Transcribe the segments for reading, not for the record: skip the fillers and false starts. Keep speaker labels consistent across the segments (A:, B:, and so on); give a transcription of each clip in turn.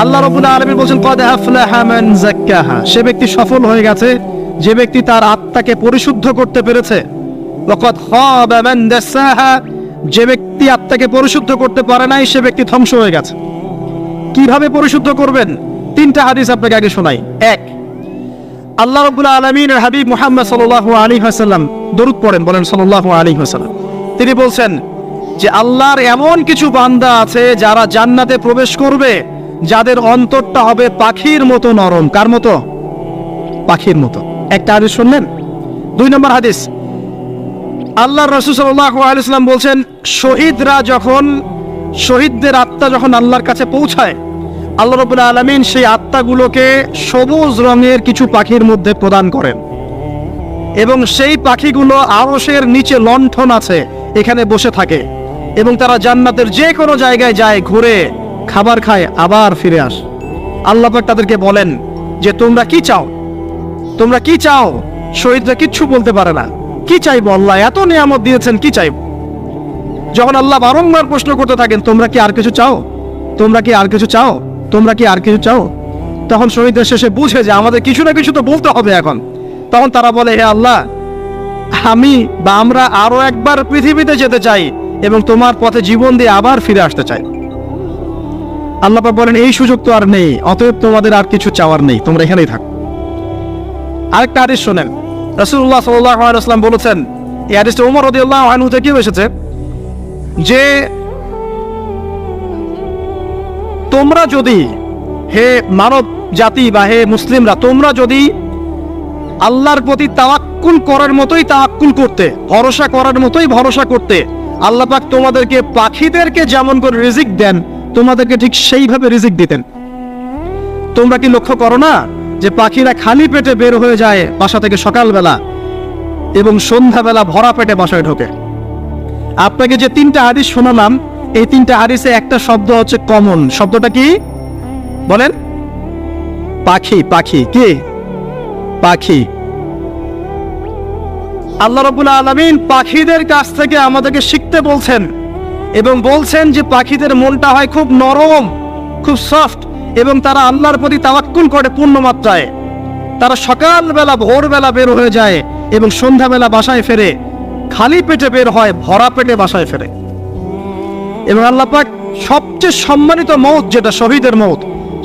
A: আল্লাহ রাব্বুল আলামিন বলেন ক্বাদ আফলাহা মান যাক্কাহা, সে ব্যক্তি সফল হয়ে গেছে যে ব্যক্তি তার আত্মাকে পরিশুদ্ধ করতে পেরেছে। ওয়া ক্বাদ খাবা মান দাসাহা, যে ব্যক্তি আত্মাকে পরিশুদ্ধ করতে পারে নাই সে ব্যক্তি ধ্বংস হয়ে গেছে। কিভাবে পরিশুদ্ধ করবেন? তিনটা হাদিস আপনাকে আগে শোনাই। এক, আল্লাহ রাব্বুল আলামিনের হাবিব মুহাম্মদ সাল্লাল্লাহু আলাইহি ওয়াসাল্লাম দরুদ পড়েন, বলেন সাল্লাল্লাহু আলাইহি ওয়াসাল্লাম। তিনি বলছেন যে আল্লাহর এমন কিছু বান্দা আছে যারা জান্নাতে প্রবেশ করবে যাদের অন্তরটা হবে পাখির মতো নরম। কার মতো? পাখির মতো। একটা হাদিস শুনলেন। দুই নম্বর হাদিস, আল্লাহর রাসূল সাল্লাল্লাহু আলাইহি ওয়াসাল্লাম বলছেন শহীদদের আত্মা যখন আল্লাহর কাছে পৌঁছায়, আল্লাহ রাব্বুল আলামিন সেই আত্মাগুলোকে সবুজ রঙের কিছু পাখির মধ্যে প্রদান করেন এবং সেই পাখিগুলো আরশের নিচে লণ্ঠন আছে এখানে বসে থাকে এবং তারা জান্নাতের যে কোনো জায়গায় যায়, ঘুরে খাবার খায়, আবার ফিরে আসে। আল্লাহ পাক তাদেরকে বলেন যে তোমরা কি চাও, তোমরা কি চাও? শহীদরা কিচ্ছু বলতে পারে না। কি চাইবো? আল্লাহ এত নিয়ামত দিয়েছেন, কি চাইবো? যখন আল্লাহ বারংবার প্রশ্ন করতে থাকেন তোমরা কি আর কিছু চাও, তোমরা কি আর কিছু চাও, তোমরা কি আর কিছু চাও, তখন শহীদদের শেষে বুঝে যে আমাদের কিছু না কিছু তো বলতে হবে এখন। তখন তারা বলে হে আল্লাহ, আমরা আরো একবার পৃথিবীতে যেতে চাই এবং তোমার পথে জীবন দিয়ে আবার ফিরে আসতে চাই। আল্লাহ পাক বলেন এই সুযোগ তো আর নেই, অতএব তোমাদের আর কিছু চাওয়ার নেই, তোমরা এখানেই থাকো। আরেকটা হাদিস শোনেন, রাসূলুল্লাহ সাল্লাল্লাহু আলাইহি ওয়াসাল্লাম বলেছেন, এই হাদিসটা ওমর রাদিয়াল্লাহু আনহু থেকে এসেছে যে তোমরা যদি, হে মানব জাতি বা হে মুসলিমরা, তোমরা যদি আল্লাহর প্রতি তাওয়াক্কুল করার মতোই তাওয়াক্কুল করতে, ভরসা করার মতোই ভরসা করতে, আল্লাহ পাক তোমাদেরকে পাখিদেরকে যেমন করে রিজিক দেন তোমাদেরকে ঠিক সেইভাবে রিজিক দিতেন। তোমরা কি লক্ষ্য করো না যে পাখিরা খালি পেটে বের হয়ে যায় বাসা থেকে সকালবেলা এবং সন্ধ্যাবেলা ভরা পেটে বাসায় ঢোকে? আপনাকে যে তিনটা হাদিস শোনালাম এই তিনটা হাদিসে একটা শব্দ হচ্ছে কমন। শব্দটা কি বলেন? পাখি। পাখি কি? পাখি। আল্লাহ রাব্বুল আলামিন পাখিদের কাছ থেকে আমাদেরকে শিখতে বলছেন এবং বলছেন যে পাখিদের মনটা হয় খুব নরম, খুব সফট এবং তারা আল্লাহর প্রতি তাওয়াক্কুল করে পূর্ণ মাত্রায়। তারা সকালবেলা ভোরবেলা বের হয়ে যায় এবং সন্ধ্যাবেলা বাসায় ফেরে, খালি পেটে বের হয়, ভরা পেটে বাসায় ফেরে। এবং আল্লাহ পাক সবচেয়ে সম্মানিত মওত যেটা শহীদের মওত,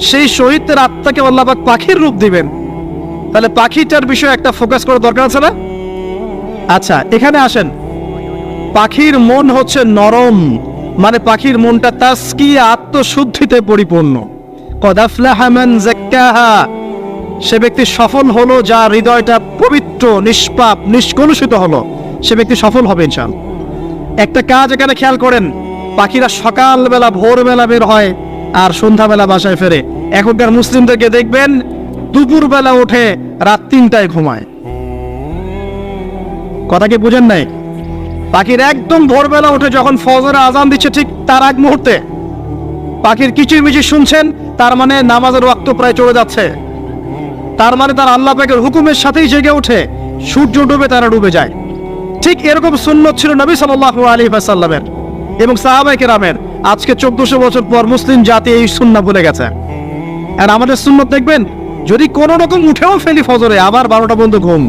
A: সেই শহীদদের আত্মাকে আল্লাহ পাক পাখির রূপ দিবেন। তাহলে পাখিটার বিষয়ে একটা ফোকাস করার দরকার আছে না? আচ্ছা, এখানে আসেন। পাখির মন হচ্ছে নরম, মানে পাখির মনটা তাসকিয়া, আত্মশুদ্ধিতে পরিপূর্ণ। ক্বাদ আফলাহা মান যাক্কাহা, সে ব্যক্তি সফল হলো যার হৃদয়টা পবিত্র, নিষ্পাপ, নিষ্কলুষিত হলো, সে ব্যক্তি সফল হবে ইনশাআল্লাহ। একটা কাজ এখানে খেয়াল করেন, পাখিরা সকালবেলা ভোরবেলা বের হয় আর সন্ধ্যাবেলা বাসায় ফেরে। এখনকার মুসলিমদেরকে দেখবেন দুপুরবেলা ওঠে, রাত 3টায় ঘুমায়। কথা কি বুঝেন নাই? পাখির একদম ভোরবেলা উঠে যখন ফজরের আজান দিচ্ছে ঠিক তার আগ মুহূর্তে পাখির কিচিরমিচির শুনছেন, তার মানে নামাজের ওয়াক্ত প্রায় চলে যাচ্ছে। তার মানে তার আল্লাহ পাকের হুকুমের সাথেই জেগে ওঠে, সূর্য ডুবে তারা ডুবে যায়। ঠিক এরকম সুন্নত ছিল নবী সাল্লাল্লাহু আলাইহি ওয়াসাল্লামের এবং সাহাবায়ে কেরামের। আজকে 1400 বছর পর মুসলিম জাতি এই সুন্নাহ ভুলে গেছে। আর আমাদের সুন্নত দেখবেন, যদি কোনো রকম উঠেও ফেলি ফজরে, আবার 12টা পর্যন্ত ঘুম।